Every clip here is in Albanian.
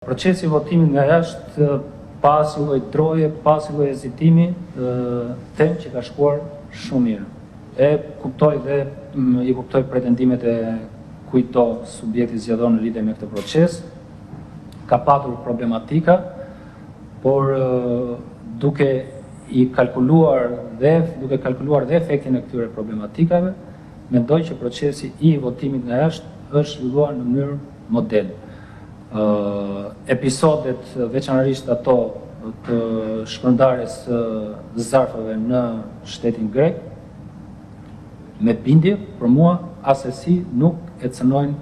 Procesi i votimit nga jashtë, pas një lloj troje, pas një lloj hezitimi, them që ka shkuar shumë mirë. I kuptoj pretendimet e kujto subjekti zgjedhor në lidhje me këtë proces. Ka patur problematika, por duke kalkuluar dhe efektin e këtyre problematikave, mendoj që procesi i votimit nga jashtë është zhvilluar në mënyrë model. Episodet, veçanërisht ato të shpërndarjes së zarfeve në shtetin grek, me bindje, për mua, asesi nuk e cënojnë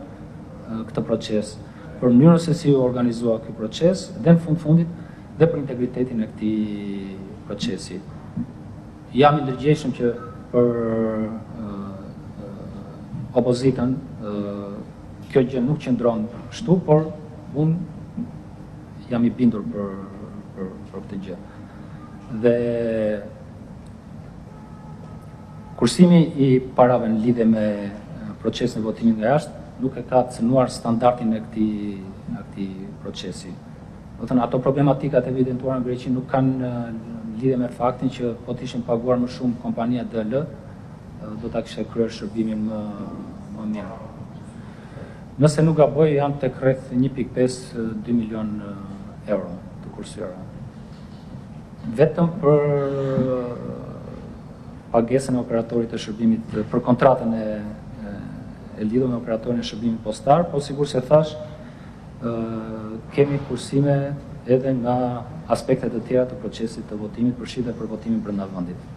këtë proces. Për mënyrën se si u organizua ky proces, dhe në fundit, dhe për integritetin e këtij procesi. Jam i ndërgjegjshëm që për opozitën kjo gjë nuk qëndron kështu, por unë jam i bindur për këtë gjë. Dhe kursimi i parave në lidhje me procesin e votimit nga jashtë nuk e ka cënuar standardin e këtij procesi. Do të thënë, ato problematikat evidentuara në Greqi nuk kanë lidhje me faktin që po të ishin paguar më shumë kompania DL, do ta kishte kryer shërbimin më mirë. Nëse nuk gaboj, janë tek rreth 1.5-2 milion euro të kursyer. Vetëm për pagesën e operatorit të shërbimit, për kontratën e lidhur me operatorin e shërbimit postar, po sigur se thash, kemi kursime edhe nga aspektet e tjera të procesit të votimit, përfshirë dhe për votimin brenda vendit.